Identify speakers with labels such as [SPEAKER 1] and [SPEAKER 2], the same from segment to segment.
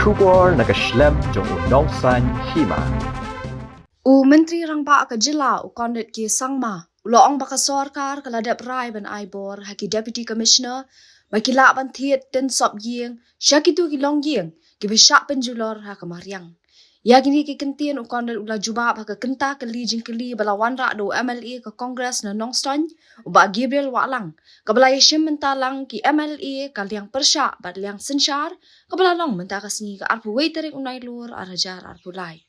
[SPEAKER 1] Shubor nakaslem jong nongsan Hima.
[SPEAKER 2] Menteri Rangba ka jila Conrad ki sangma uloong baka sorkar kaladap rai ban aibor haki deputy commissioner makila ban Thied ten Sopïing syakitu ki Longying ki besyak Pynjulor haka Mariang. Ya gini ki kentien Conrad ula Jubab haka kenta keli jingkeli balawan rak do MLA ke Kongres na Nongstoin uba Gabriel Walang kabala yeshim mentalang ki MLA kaliang persyak bat liang sensyar kabala long mentakasni ka arpu waitering unai lur arajar arpu lai.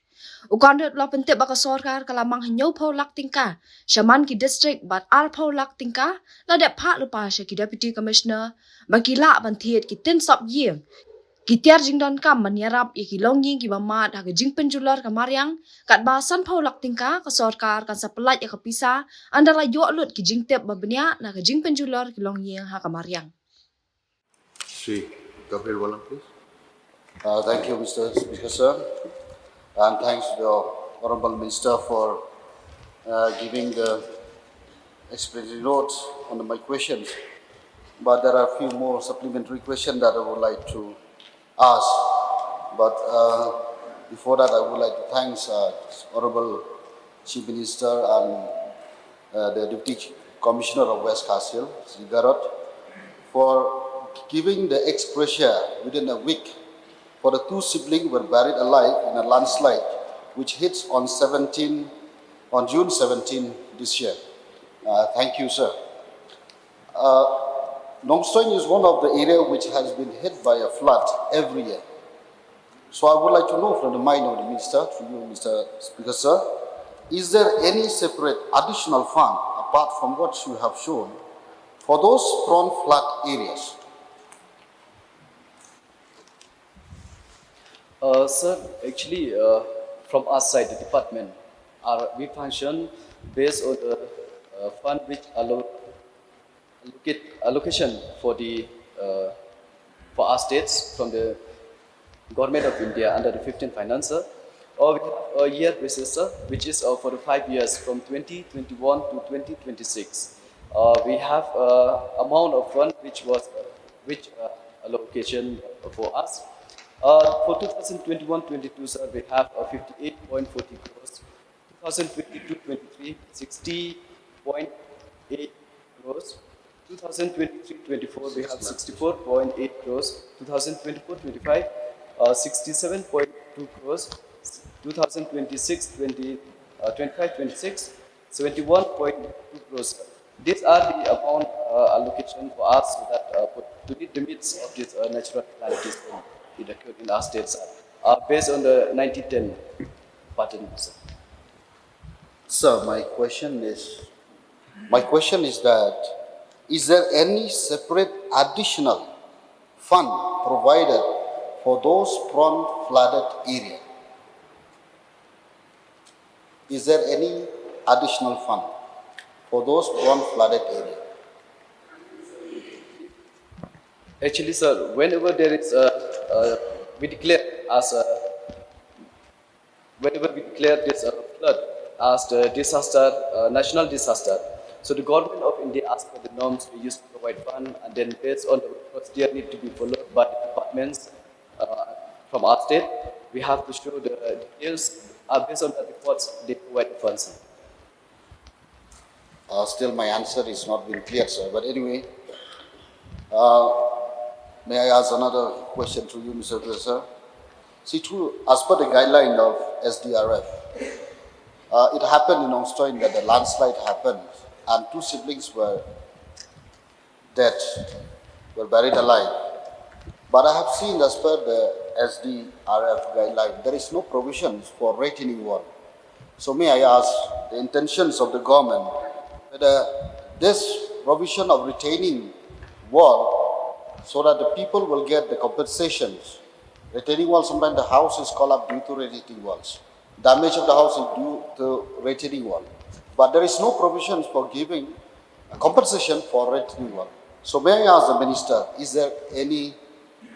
[SPEAKER 2] Conrad ula pentip baka sorkar kalamang hinyaw pau lak tingka syaman ki district bat ar pau lak tingka ladap pak lupa sya ki deputy commissioner makila ban Thied ki ten Sopïing ki tiar jingdon kam Jingïarap ki Longying ki bamat haga jing Pynjulor ka Mariang kat bahasan pau lak tingka ka sorkar kan sapelat ya kapisa andala yo lut ki jingtip babnya na ka jing Pynjulor ki Longying ha ka Mariang.
[SPEAKER 3] Sri Gabriel Walang, please. Thank you, Mr. Speaker, sir. And thanks to the Honorable Minister for giving the explanatory notes on my questions. But there are a few more supplementary questions that I would like to ask. But before that, I would like to thank Honorable Chief Minister and the Deputy Commissioner of West Castle, Jingïarap, for giving the expressure within a week for the two siblings were buried alive in a landslide which hits on June 17 this year. Thank you, sir. Nongstoin is one of the areas which has been hit by a flood every year. So I would like to know from the mind of the Minister, to you, Mr. Speaker, sir, is there any separate additional fund apart from what you have shown for those prone flood areas?
[SPEAKER 4] Sir, actually, from our side, the department, we function based on the fund which allocation for our states from the Government of India under the 15th Financer, or we have a year basis, sir, which is for the 5 years from 2021 to 2026. We have amount of fund which allocation for us. For 2021-22, sir, we have 58.40 crores. 2022-23, 60.8 crores. 2023-24, we have 64.8 crores. 2024-25, 67.2 crores. 2026-25-26, 71.2 crores. These are the amount allocation for us so that to meet the needs of these natural calamities in our states based on the 90-10 pattern.
[SPEAKER 3] Sir, my question is that is there any separate additional fund provided for those prone flooded area? Is there any additional fund for those prone flooded area?
[SPEAKER 4] Actually, sir, whenever there is we declare whenever we declare this flood as the disaster, national disaster, so the government of India, as per the norms, we used to provide fund, and then based on the procedure need to be followed by the departments from our state, we have to show the details. Based on the reports, they provide the funds.
[SPEAKER 3] Still, my answer is not been clear, sir. But anyway, may I ask another question to you, Mr. Professor? See, as per the guideline of SDRF, it happened in Nongstoin that the landslide happened and two siblings were dead, were buried alive. But I have seen, as per the SDRF guideline, there is no provisions for retaining wall. So may I ask the intentions of the government whether this provision of retaining wall so that the people will get the compensations. Retaining wall, sometimes the house is collapsed due to retaining walls. Damage of the house is due to retaining wall. But there is no provisions for giving a compensation for retaining wall. So may I ask the Minister, is there any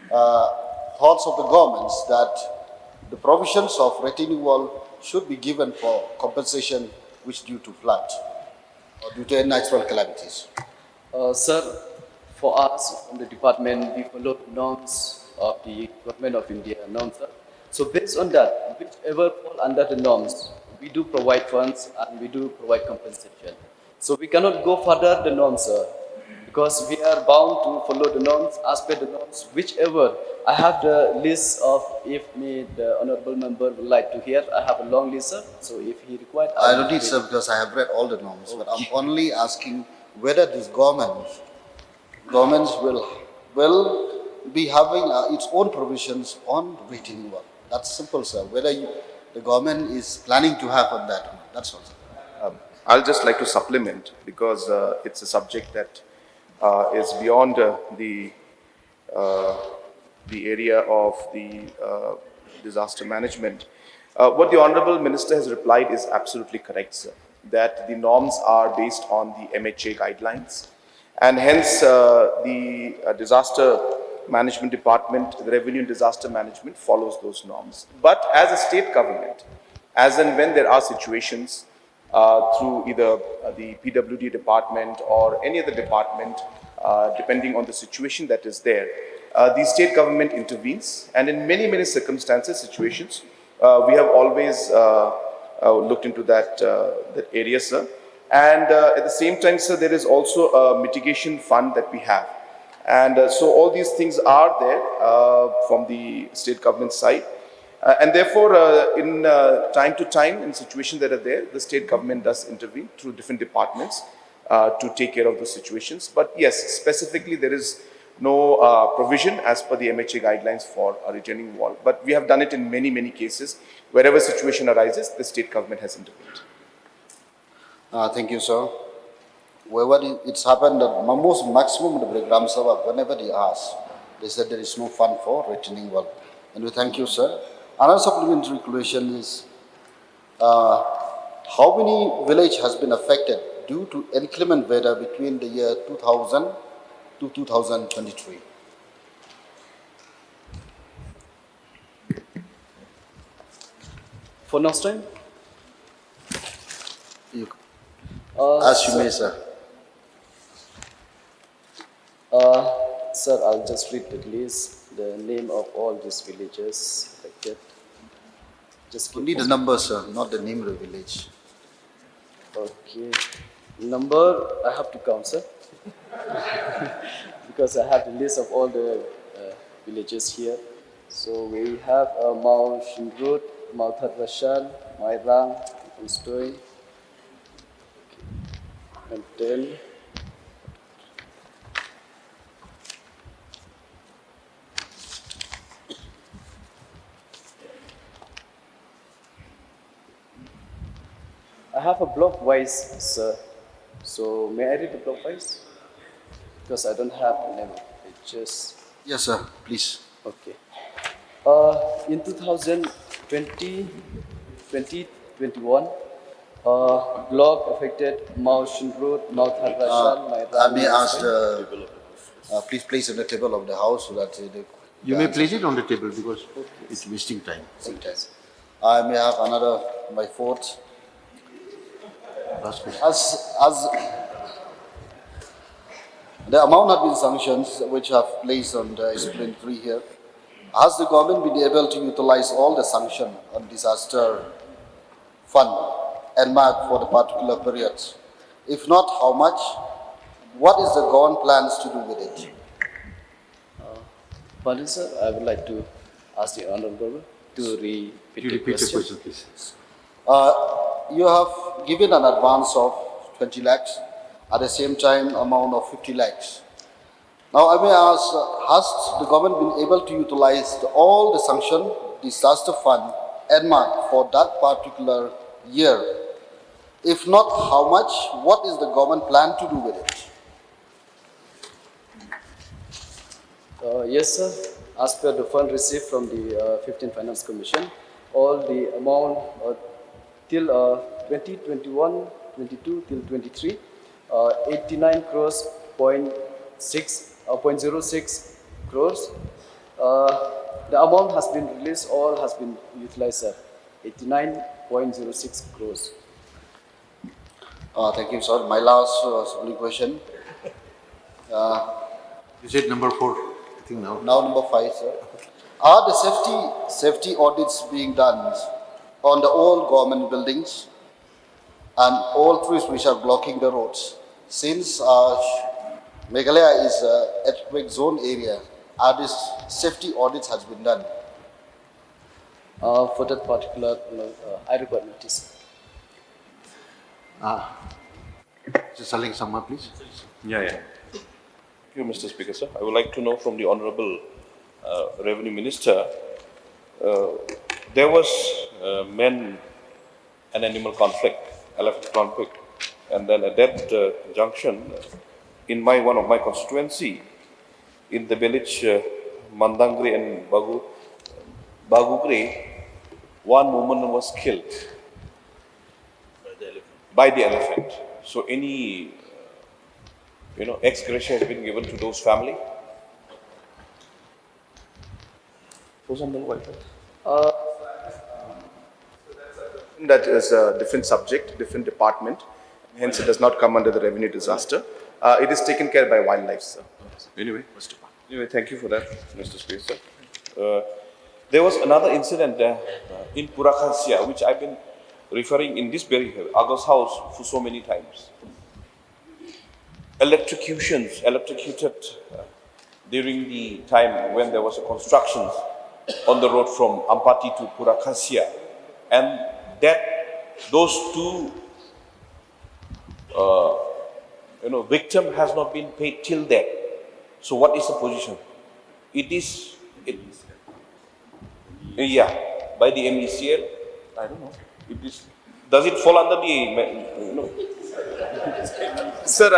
[SPEAKER 3] thoughts of the governments that the provisions of retaining wall should be given for compensation which due to flood or due to natural calamities?
[SPEAKER 4] Sir, for us from the department, we follow norms of the Government of India norms, sir. So based on that, whichever fall under the norms, we do provide funds and we do provide compensation. So we cannot go further the norms, sir, because we are bound to follow the norms, as per the norms, whichever. I have the list of, if me, the honorable member would like to hear, I have a long list, sir. So if he required,
[SPEAKER 3] I
[SPEAKER 4] will
[SPEAKER 3] don't need,
[SPEAKER 4] read.
[SPEAKER 3] sir, because I have read all the norms, but I'm only asking whether this governments will be having its own provisions on retaining wall. That's simple, sir. Whether the government is planning to have on that or not. That's all, sir.
[SPEAKER 5] I'll just like to supplement because it's a subject that is beyond uh, the area of the disaster management. What the Honorable Minister has replied is absolutely correct, sir, that the norms are based on the MHA guidelines, and hence the disaster management department, the revenue and disaster management follows those norms. But as a state government, as and when there are situations through either the PWD department or any other department, depending on the situation that is there, the state government intervenes, and in many, many circumstances, situations, we have always looked into that area, sir. And at the same time, sir, there is also a mitigation fund that we have. And so all these things are there from the state government side. And therefore, in time to time, in situations that are there, the state government does intervene through different departments to take care of those situations. But yes, specifically, there is no provision as per the MHA guidelines for a retaining wall. But we have done it in many, many cases. Wherever situation arises, the state government has intervened.
[SPEAKER 3] Thank you, sir. Wherever it's happened, that most maximum of the programs, sir, whenever they ask, they said there is no fund for retaining wall. And we thank you, sir. Another supplementary question is, how many village has been affected due to inclement weather between the year 2000 to 2023?
[SPEAKER 4] For next time?
[SPEAKER 3] As you may, sir.
[SPEAKER 4] Sir, I'll just read the list, the name of all these villages affected. Just
[SPEAKER 3] You
[SPEAKER 4] give
[SPEAKER 3] need a number, sir, not the name of the village.
[SPEAKER 4] Okay. Number, I have to count, sir. Because I have the list of all the villages here. So we have Mau Shinrut, Mau Rashan, Mariang, Sopïing, and then I have a block wise, sir. So may I read the block wise? Because I don't have the name. It just
[SPEAKER 3] Yes, sir, please.
[SPEAKER 4] okay. In 2020, 2021, block affected Mau Shinrut, Mau Rashan,
[SPEAKER 3] I may ask please place on the table of the house so that
[SPEAKER 6] You may place it on the table because it's wasting time.
[SPEAKER 3] sometimes. I may have another, my fourth.
[SPEAKER 6] Last question.
[SPEAKER 3] As the amount have been sanctions which have placed on the supplementary here, has the government been able to utilize all the sanction on disaster fund and mark for the particular periods? If not, how much? What is the government plans to do with it?
[SPEAKER 4] Pardon, sir, I would like to ask the Honorable to repeat
[SPEAKER 6] You
[SPEAKER 4] the
[SPEAKER 6] repeat the
[SPEAKER 4] question.
[SPEAKER 6] question, please.
[SPEAKER 3] You have given an advance of 20 lakhs, at the same time amount of 50 lakhs. Now I may ask, has the government been able to utilize all the sanction disaster fund earmarked for that particular year? If not, how much? What is the government plan to do with it?
[SPEAKER 4] Yes, sir. As per the fund received from the 15th Finance Commission, all the amount till 2021, 22 till 23, 89 crores, 0.06 crores. The amount has been released, all has been utilized, sir. 89.06 crores.
[SPEAKER 3] Thank you, sir. My last question.
[SPEAKER 6] You said number 4. think now.
[SPEAKER 3] Now number 5, sir. Are the safety audits being done on the all government buildings and all trees which are blocking the roads? Since Meghalaya is an earthquake zone area, are these safety audits has been done?
[SPEAKER 4] For that particular, I require notice.
[SPEAKER 6] Mr. Saling Sama, please.
[SPEAKER 5] Thank you, Mr. Speaker, sir. I would like to know from the Honorable Revenue Minister, there was men and animal conflict, elephant conflict, and then at that junction, in one of my constituency, in the village Mandangri and Bagugri, one woman was killed by the elephant. So any ex-gratia has been given to those family? That is a different subject, different department. Hence, it does not come under the revenue disaster. It is taken care by wildlife, sir. Anyway, thank you for that, Mr. Speaker. There was another incident in Purakhasia, which I've been referring in this very August house for so many times. Electrocuted during the time when there was a construction on the road from Ampati to Purakhasia, and those two victim has not been paid till then. So what is the position? By the MECL. I don't know. Does it fall under the? Sir,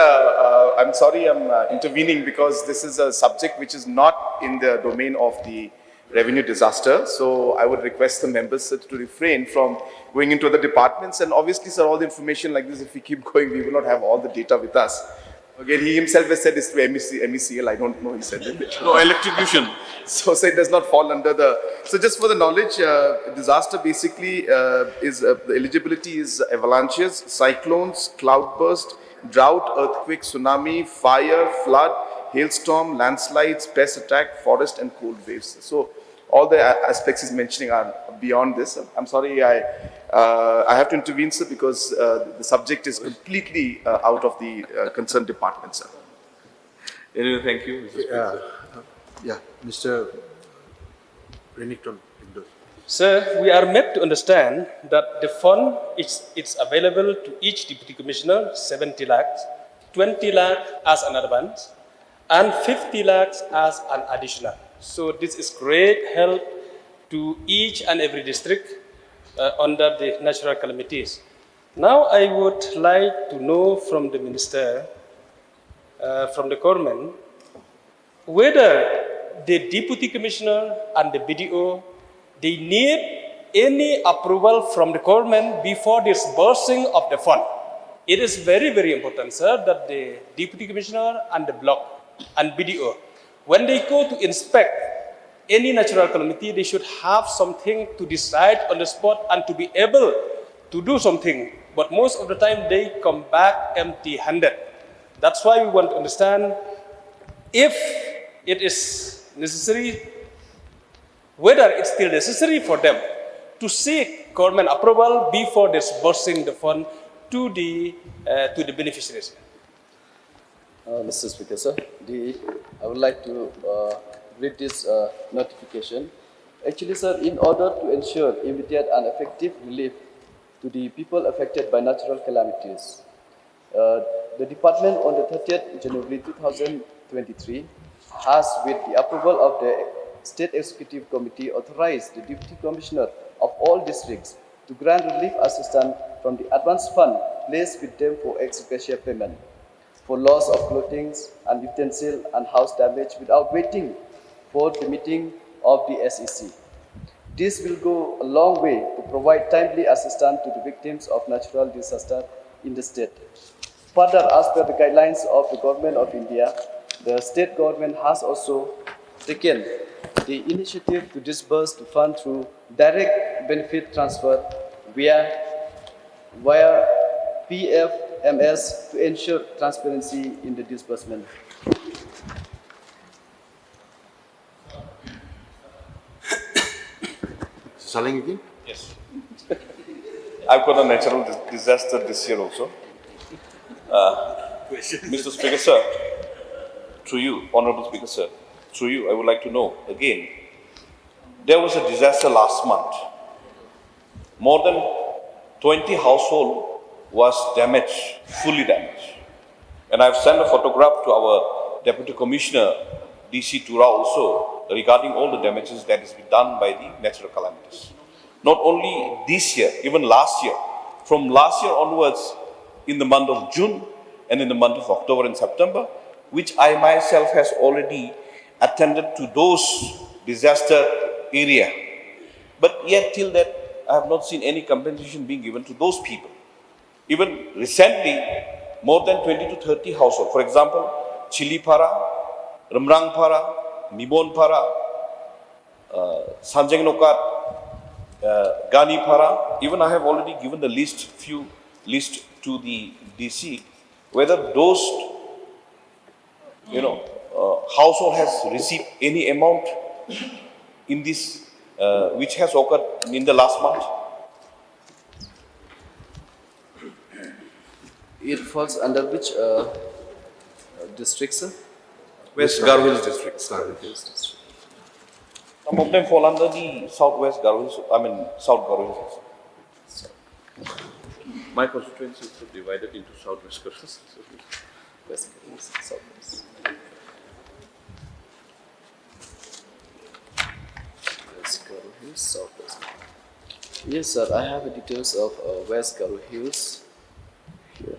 [SPEAKER 5] I'm sorry, I'm intervening because this is a subject which is not in the domain of the revenue disaster. So I would request the members, sir, to refrain from going into the departments. And obviously, sir, all the information like this, if we keep going, we will not have all the data with us. Again, he himself has said it's to MECL. I don't know, he said it. No, electrocution. So it does not fall under the... So just for the knowledge, disaster basically is, the eligibility is avalanches, cyclones, cloudburst, drought, earthquake, tsunami, fire, flood, hailstorm, landslides, pest attack, forest and cold waves. So all the aspects he's mentioning are beyond this. I'm sorry, I have to intervene, sir, because the subject is completely out of the concerned department, sir. Anyway, thank you, Mr. Speaker.
[SPEAKER 6] Mr. Renington.
[SPEAKER 7] Sir, we are made to understand that the fund it's available to each deputy commissioner 70 lakhs, 20 lakhs as an advance, and 50 lakhs as an additional. So this is great help to each and every district under the natural calamities. Now I would like to know from the minister, from the government, whether the deputy commissioner and the BDO, they need any approval from the government before disbursing of the fund. It is very, very important, sir, that the deputy commissioner and the block and BDO, when they go to inspect any natural calamity, they should have something to decide on the spot and to be able to do something. But most of the time, they come back empty-handed. That's why we want to understand if it is necessary, whether it's still necessary for them to seek government approval before disbursing the fund to the beneficiaries.
[SPEAKER 4] Mr. Speaker, sir, I would like to read this notification. Actually, sir, in order to ensure immediate and effective relief to the people affected by natural calamities, the department on the 30th January 2023 has, with the approval of the State Executive Committee, authorized the Deputy Commissioner of all districts to grant relief assistance from the advance fund placed with them for ex gratia payment for loss of clothing and utensil and house damage without waiting for the meeting of the SEC. This will go a long way to provide timely assistance to the victims of natural disaster in the state. Further, as per the guidelines of the Government of India, the state government has also taken the initiative to disburse the fund through direct benefit transfer via PFMS to ensure transparency in the disbursement.
[SPEAKER 6] Salang again?
[SPEAKER 5] Yes. I've got a natural disaster this year also. Mr. Speaker, sir, through you, Honorable Speaker, sir, through you, I would like to know again. There was a disaster last month. More than 20 households was damaged, fully damaged. And I've sent a photograph to our Deputy Commissioner, DC Tura also, regarding all the damages that has been done by the natural calamities. Not only this year, even last year. From last year onwards, in the month of June and in the month of October and September, which I myself has already attended to those disaster area. But yet till that, I have not seen any compensation being given to those people. Even recently, more than 20 to 30 households, for example, Chilipara, Ramrangpara, Mibonpara, Sanjang Nokat, Ganipara, even I have already given the list to the DC, whether those, household has received any amount in this, which has occurred in the last month.
[SPEAKER 4] It falls under which district, sir?
[SPEAKER 5] West Garhwil district. Some of them fall under the Southwest Garhwil, South Garhwil. My constituency is divided into Southwest Garhwil.
[SPEAKER 4] West Garhwil, Southwest. West Garhwil Hills, Southwest. Yes, sir. I have the details of West Garhwil Hills here.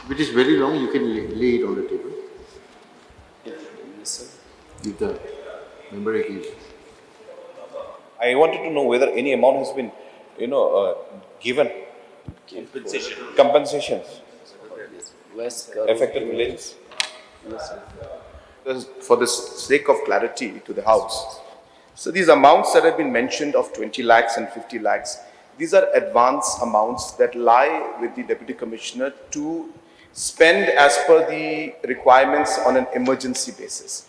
[SPEAKER 6] If it is very long, you can lay it on the table.
[SPEAKER 4] Yes, sir.
[SPEAKER 6] If the member agrees.
[SPEAKER 5] I wanted to know whether any amount has been, given. Compensations.
[SPEAKER 4] West Garhwil
[SPEAKER 5] Affected villages.
[SPEAKER 4] Yes, sir.
[SPEAKER 5] For the sake of clarity to the House. So these amounts that have been mentioned of 20 lakhs and 50 lakhs, these are advance amounts that lie with the Deputy Commissioner to spend as per the requirements on an emergency basis.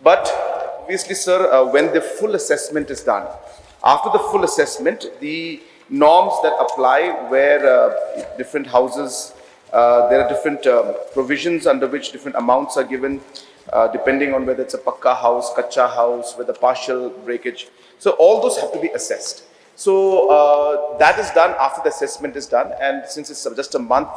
[SPEAKER 5] But obviously, sir, when the full assessment is done, after the full assessment, the norms that apply where different houses, there are different provisions under which different amounts are given, depending on whether it's a pakka house, kacha house, whether partial breakage. So all those have to be assessed. So that is done after the assessment is done, and since it's just a month,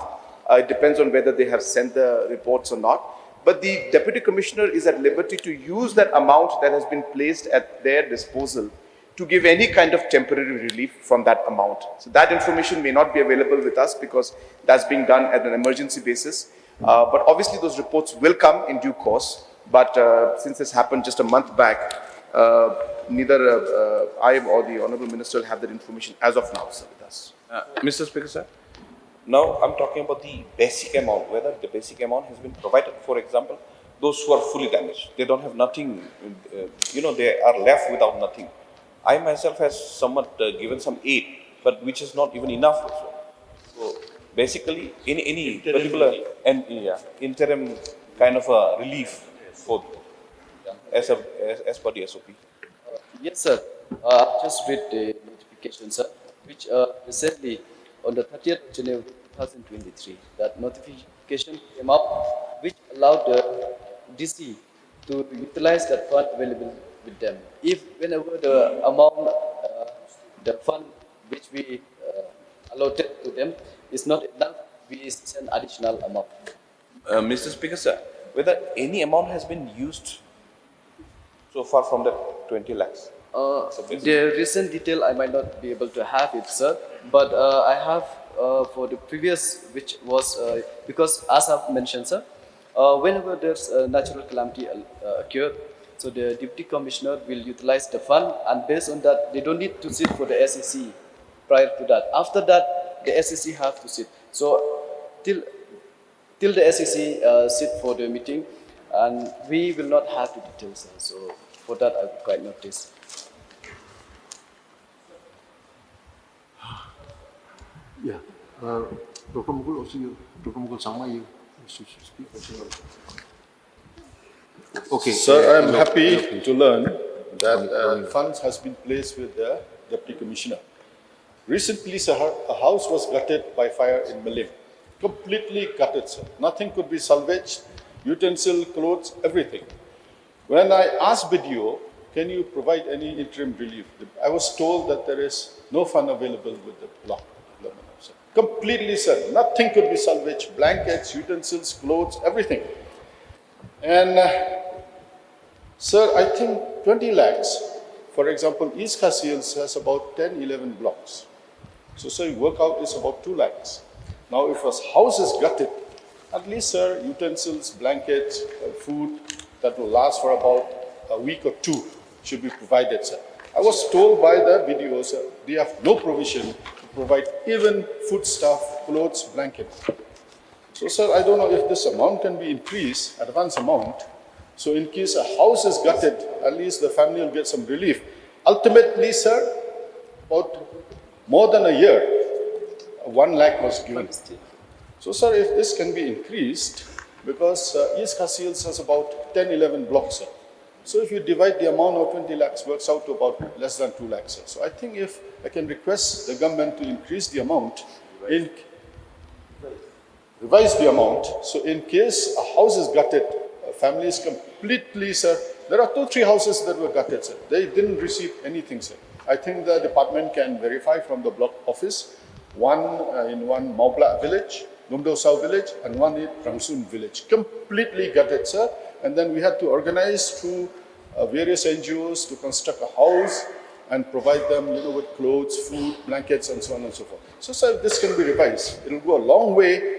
[SPEAKER 5] it depends on whether they have sent the reports or not. But the Deputy Commissioner is at liberty to use that amount that has been placed at their disposal to give any kind of temporary relief from that amount. So that information may not be available with us because that's being done at an emergency basis. But obviously those reports will come in due course. But since this happened just a month back, neither I or the Honourable Minister will have that information as of now, sir, with us. Mr. Speaker, sir, now I'm talking about the basic amount, whether the basic amount has been provided. For example, those who are fully damaged, they don't have nothing, they are left without nothing. I myself has somewhat given some aid, but which is not even enough also. So basically, any particular interim kind of a relief for as per the SOP.
[SPEAKER 4] Yes, sir. Just read the notification, sir, which recently on the 30th of January 2023, that notification came up, which allowed the DC to utilize that fund available with them. If whenever the amount, the fund which we allotted to them is not enough, we send additional amount.
[SPEAKER 5] Mr. Speaker, sir, whether any amount has been used so far from the 20 lakhs?
[SPEAKER 4] The recent detail I might not be able to have it, sir, but I have for the previous, which was, because as I've mentioned, sir, whenever there's a natural calamity occur, so the Deputy Commissioner will utilize the fund, and based on that, they don't need to sit for the SEC prior to that. After that, the SEC have to sit. So till the SEC sit for the meeting, and we will not have the details, sir. So for that, I would quite notice.
[SPEAKER 6] Yeah. Dr. Mukul, also you, Dr. Mukul Sama, you should speak.
[SPEAKER 8] Sir, I am happy to learn that funds has been placed with the Deputy Commissioner. Commissioner. Recently, sir, a house was gutted by fire in Malim. Completely gutted, sir. Nothing could be salvaged, utensil, clothes, everything. When I asked BDO, can you provide any interim relief? I was told that there is no fund available with the block. Sir. Completely, sir. Nothing could be salvaged. Blankets, utensils, clothes, everything. And, sir, I think 20 lakhs, for example, East Khasiels has about 10, 11 blocks. So, sir, you work out is about 2 lakhs. Now, if a house is gutted, at least, sir, utensils, blankets, food that will last for about a week or 2 should be provided, sir. I was told by the BDO, sir, they have no provision to provide even foodstuff, clothes, blankets. So, sir, I don't know if this amount can be increased, advance amount. So, in case a house is gutted, at least the family will get some relief. Ultimately, sir, about more than a year, 1 lakh was given. So, sir, if this can be increased, because East Khasiels has about 10, 11 blocks, sir. So, if you divide the amount of 20 lakhs, works out to about less than 2 lakhs, sir. So, I think if I can request the government to increase the amount, revise the amount, so in case a house is gutted, a family is completely, sir, there are 2, 3 houses that were gutted, sir. They didn't receive anything, sir. I think the department can verify from the block office, one in one Maubla village, Numdosau village, and one in Ramsun village. Completely gutted, sir. And then we had to organize through various NGOs to construct a house and provide them, with clothes, food, blankets, and so on and so forth. So, sir, this can be revised. It will go a long way.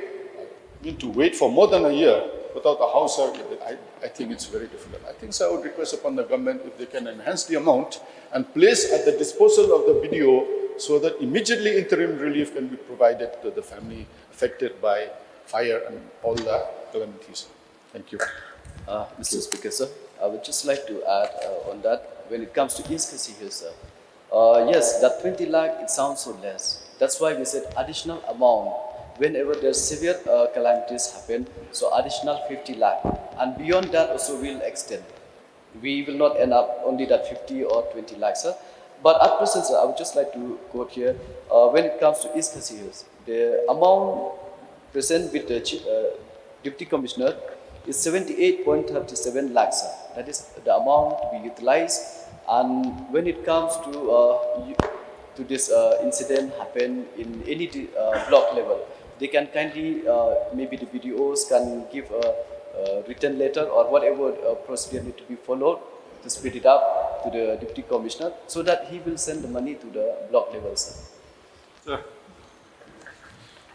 [SPEAKER 8] To wait for more than a year without a house, sir, I think it's very difficult. I think, sir, I would request upon the government if they can enhance the amount and place at the disposal of the BDO so that immediately interim relief can be provided to the family affected by fire and all the calamities. Thank you.
[SPEAKER 4] Mr. Speaker, sir, I would just like to add on that when it comes to East Khasiels, sir. Yes, that 20 lakh, it sounds so less. That's why we said additional amount. Whenever there's severe calamities happen, so additional 50 lakh. And beyond that also we'll extend. We will not end up only that 50 or 20 lakhs, sir. But at present, sir, I would just like to quote here, when it comes to East Khasiels, the amount present with the Deputy Commissioner is 78.37 lakhs, sir. That is the amount we utilize. And when it comes to this incident happen in any block level, they can kindly, maybe the BDOs can give a written letter or whatever procedure need to be followed to speed it up to the Deputy Commissioner so that he will send the money to the block level, sir.
[SPEAKER 8] Sir,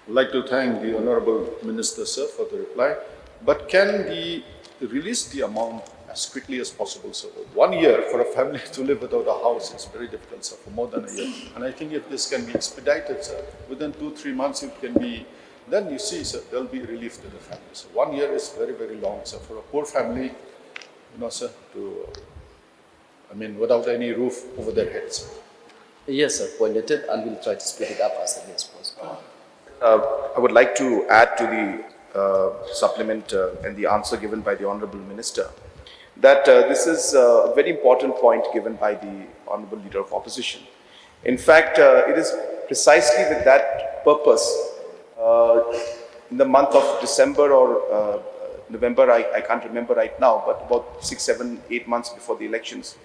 [SPEAKER 8] I'd like to thank the Honorable Minister, sir, for the reply. But can we release the amount as quickly as possible, sir? 1 year for a family to live without a house is very difficult, sir, for more than a year. And I think if this can be expedited, sir, within 2, 3 months it can be, then you see, sir, there will be relief to the family. So 1 year is very, very long, sir, for a poor family, sir, without any roof over their heads.
[SPEAKER 4] Yes, sir, point noted, and we'll try to speed it up as early as possible.
[SPEAKER 5] I would like to add to the supplement and the answer given by the Honorable Minister that this is a very important point given by the Honorable Leader of Opposition. In fact, it is precisely with that purpose in the month of December or November, I can't remember right now, but about 6, 7, 8 months before the elections,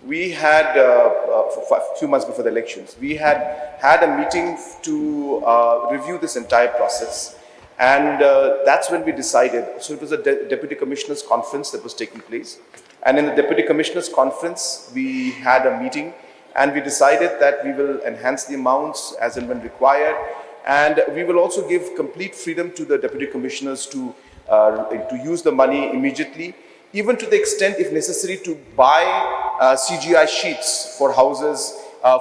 [SPEAKER 5] we had, a few months before the elections, we had a meeting to review this entire process. And that's when we decided, so it was a Deputy Commissioners Conference that was taking place. And in the Deputy Commissioners Conference, we had a meeting and we decided that we will enhance the amounts as and when required. And we will also give complete freedom to the Deputy Commissioners to use the money immediately, even to the extent, if necessary, to buy CGI sheets for houses,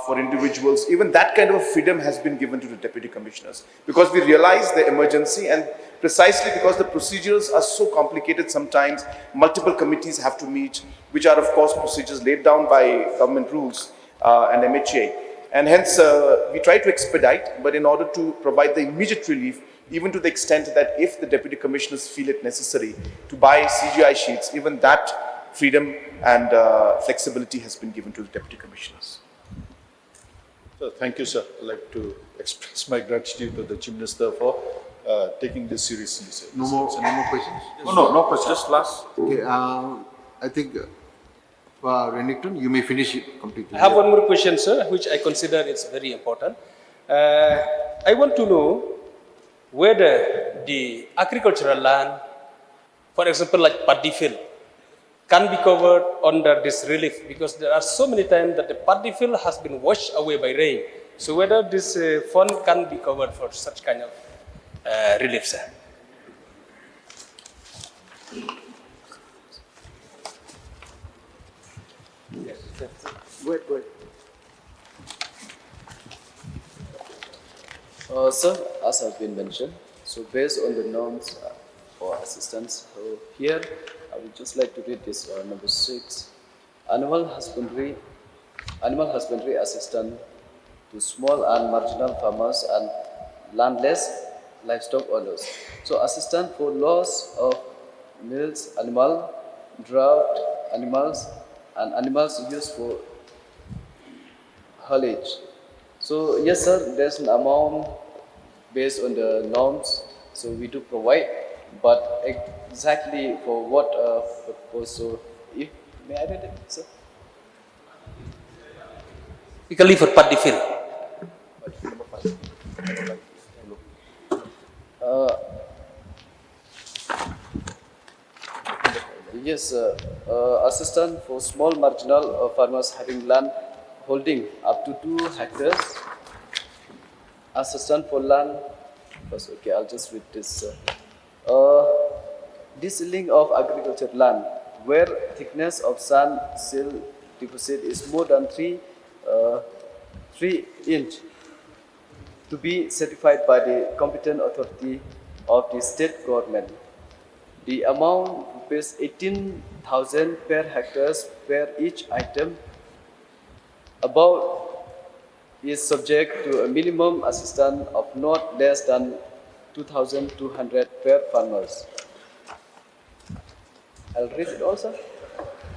[SPEAKER 5] for individuals. Even that kind of freedom has been given to the Deputy Commissioners because we realize the emergency, and precisely because the procedures are so complicated sometimes, multiple committees have to meet, which are of course procedures laid down by government rules and MHA. And hence we try to expedite, but in order to provide the immediate relief, even to the extent that if the Deputy Commissioners feel it necessary to buy CGI sheets, even that freedom and flexibility has been given to the Deputy Commissioners.
[SPEAKER 8] Thank you, sir. I'd like to express my gratitude to the Chief Minister for taking this seriously, sir.
[SPEAKER 6] No more questions?
[SPEAKER 8] No questions. Just last.
[SPEAKER 6] Okay, I think Renington, you may finish it completely.
[SPEAKER 7] I have one more question, sir, which I consider is very important. I want to know whether the agricultural land, for example, like paddy field, can be covered under this relief, because there are so many times that the paddy field has been washed away by rain. So whether this fund can be covered for such kind of relief, sir.
[SPEAKER 6] Wait.
[SPEAKER 4] Sir, as has been mentioned, so based on the norms for assistance, so here I would just like to read this number 6. Animal husbandry assistance to small and marginal farmers and landless livestock owners. So assistance for loss of mills animal, drought animals, and animals used for haulage. So yes, sir, there's an amount based on the norms, so we do provide, but exactly for what purpose? So, if may I read it, sir?
[SPEAKER 7] Typically for paddy field.
[SPEAKER 4] Yes, assistance for small marginal farmers having land holding up to 2 hectares. Assistance for land. First, okay, I'll just read this. Distilling of agricultural land where thickness of sand silt deposit is more than 3 inch to be certified by the competent authority of the state government. The amount is 18,000 per hectares per each item. Above is subject to a minimum assistance of not less than 2,200 per farmers. I'll read it also.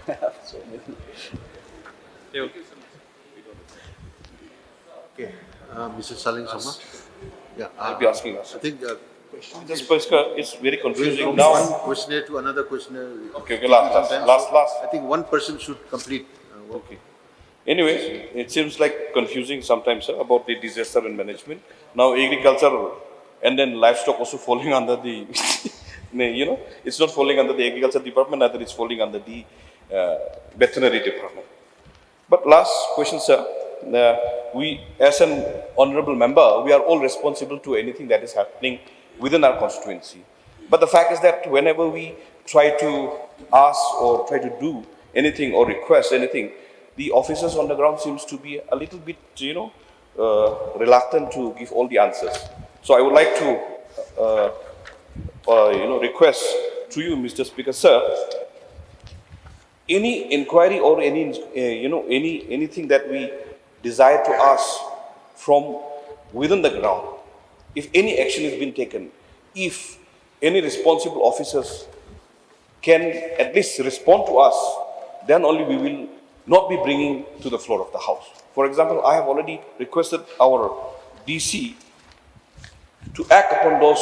[SPEAKER 4] I have so many.
[SPEAKER 6] Okay, Mr. Saling Sama. Yeah,
[SPEAKER 5] I'll be asking us.
[SPEAKER 6] I think
[SPEAKER 5] This Pushkar is very confusing
[SPEAKER 6] from
[SPEAKER 5] now.
[SPEAKER 6] one questionnaire to another questionnaire.
[SPEAKER 5] Okay, last.
[SPEAKER 6] I think one person should complete.
[SPEAKER 5] Okay. Anyway, it seems like confusing sometimes, sir, about the disaster and management. Now agriculture and then livestock also falling under the, it's not falling under the agriculture department, neither it's falling under the veterinary department. But last question, sir. We, as an honorable member, we are all responsible to anything that is happening within our constituency. But the fact is that whenever we try to ask or try to do anything or request anything, the officers on the ground seems to be a little bit, reluctant to give all the answers. So I would like to, request to you, Mr. Speaker, sir, any inquiry or anything that we desire to ask from within the ground, if any action has been taken, if any responsible officers can at least respond to us, then only we will not be bringing to the floor of the House. For example, I have already requested our DC to act upon those,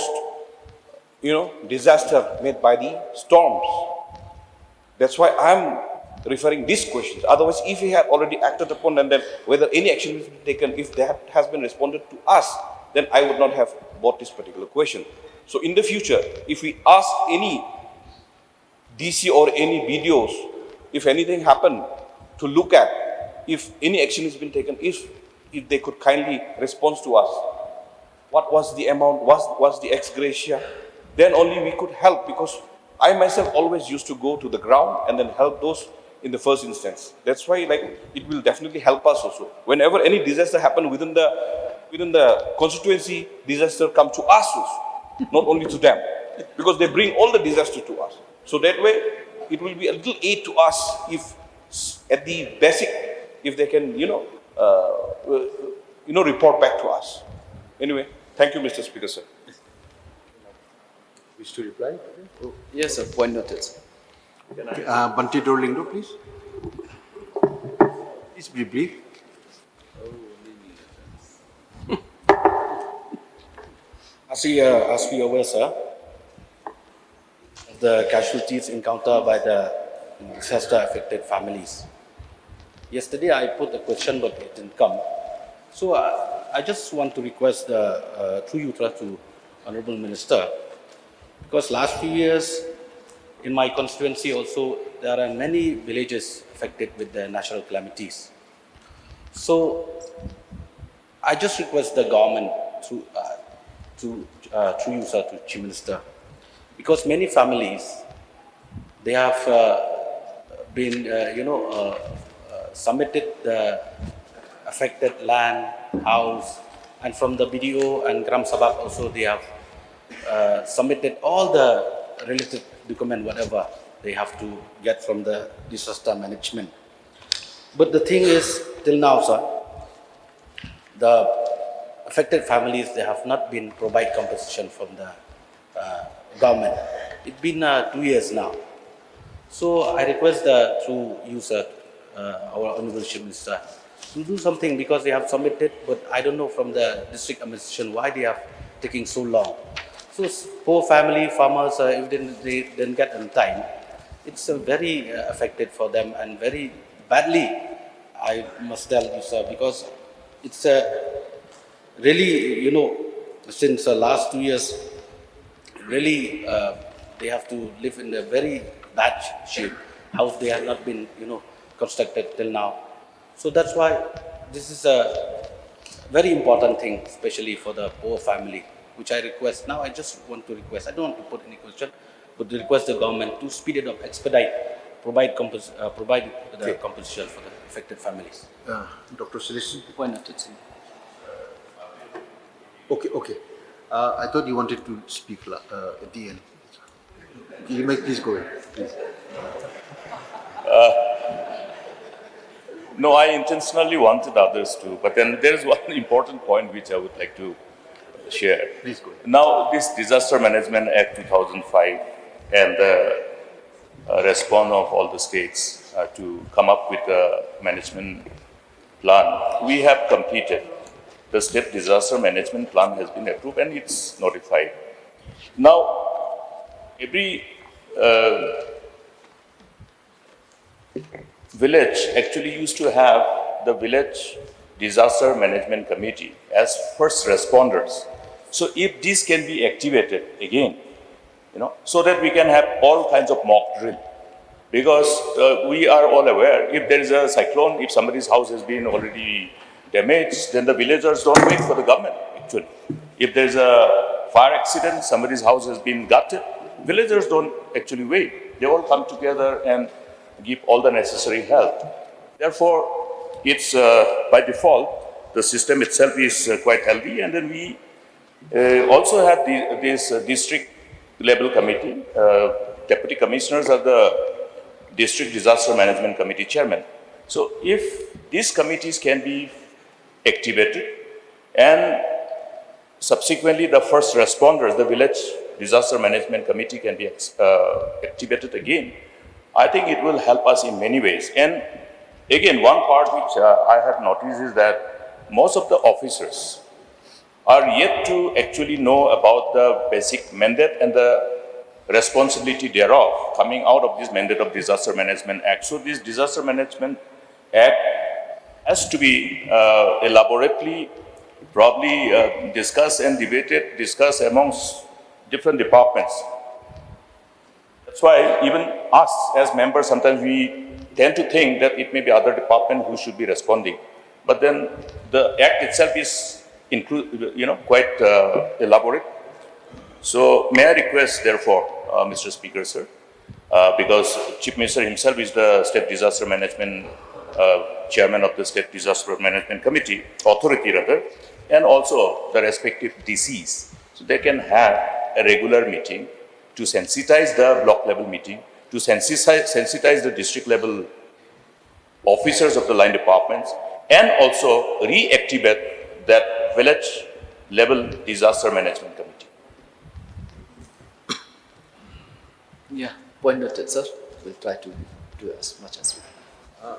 [SPEAKER 5] disaster made by the storms. That's why I'm referring these questions. Otherwise, if he had already acted upon and then whether any action has been taken, if that has been responded to us, then I would not have brought this particular question. So in the future, if we ask any DC or any BDOs, if anything happened, to look at if any action has been taken, if they could kindly respond to us, what was the amount, was the ex gratia, then only we could help, because I myself always used to go to the ground and then help those in the first instance. That's why it will definitely help us also. Whenever any disaster happen within the constituency, disaster come to us also, not only to them, because they bring all the disaster to us. So that way, it will be a little aid to us if at the basic, if they can, report back to us. Anyway, thank you, Mr. Speaker, sir.
[SPEAKER 6] Wish to reply?
[SPEAKER 4] Yes, sir, point noted.
[SPEAKER 6] Okay, Banti Dorlindo, please. Please be brief.
[SPEAKER 9] As we aware, sir, the casualties encountered by the disaster-affected families. Yesterday, I put a question, but it didn't come. So I just want to request through you to Honorable Minister, because last few years in my constituency also there are many villages affected with the natural calamities. So I just request the government through you, sir, to Chief Minister, because many families, they have been, submitted the affected land, house, and from the BDO and Gram Sabak also they have submitted all the related document, whatever they have to get from the disaster management. But the thing is, till now, sir, the affected families, they have not been provided compensation from the government. It's been 2 years now. So I request through you, sir, our Honorable Chief Minister, to do something, because they have submitted, but I don't know from the district administration why they are taking so long. So poor family, farmers, if they didn't get on time, it's very affected for them, and very badly, I must tell you, sir, because it's really, since the last 2 years, really they have to live in a very bad shape. House they have not been, constructed till now. So that's why this is a very important thing, especially for the poor family, which I request. Now I just want to request, I don't want to put any question, but to request the government to speed it up, expedite, provide the compensation for the affected families.
[SPEAKER 6] Dr. Seleshi?
[SPEAKER 4] Why not? It's
[SPEAKER 6] Okay. I thought you wanted to speak at the end. You may please go ahead. Please.
[SPEAKER 10] No, I intentionally wanted others to, but then there is one important point which I would like to share.
[SPEAKER 6] Please go ahead.
[SPEAKER 10] Now, this Disaster Management Act 2005 and the response of all the states to come up with a management plan, we have completed. The state disaster management plan has been approved and it's notified. Now, every village actually used to have the village disaster management committee as first responders. So if this can be activated again, so that we can have all kinds of mock drill, because we are all aware, if there is a cyclone, if somebody's house has been already damaged, then the villagers don't wait for the government, actually. If there's a fire accident, somebody's house has been gutted, villagers don't actually wait. They all come together and give all the necessary help. Therefore, it's by default, the system itself is quite healthy. And then we also have this district level committee. Deputy commissioners are the district disaster management committee chairman. So if these committees can be activated and subsequently the first responders, the village disaster management committee can be activated again, I think it will help us in many ways. And again, one part which I have noticed is that most of the officers are yet to actually know about the basic mandate and the responsibility thereof coming out of this mandate of Disaster Management Act. So this Disaster Management Act has to be elaborately, probably discussed amongst different departments. That's why even us as members, sometimes we tend to think that it may be other department who should be responding. But then the act itself is quite elaborate. So may I request, therefore, Mr. Speaker, sir, because Chief Minister himself is the State Disaster Management Chairman of the State Disaster Management Committee, Authority rather, and also the respective DCs. So they can have a regular meeting to sensitize the block level meeting, to sensitize the district level officers of the line departments, and also reactivate that village level disaster management committee.
[SPEAKER 4] Yeah, point noted, sir. We'll try to do as much as we can.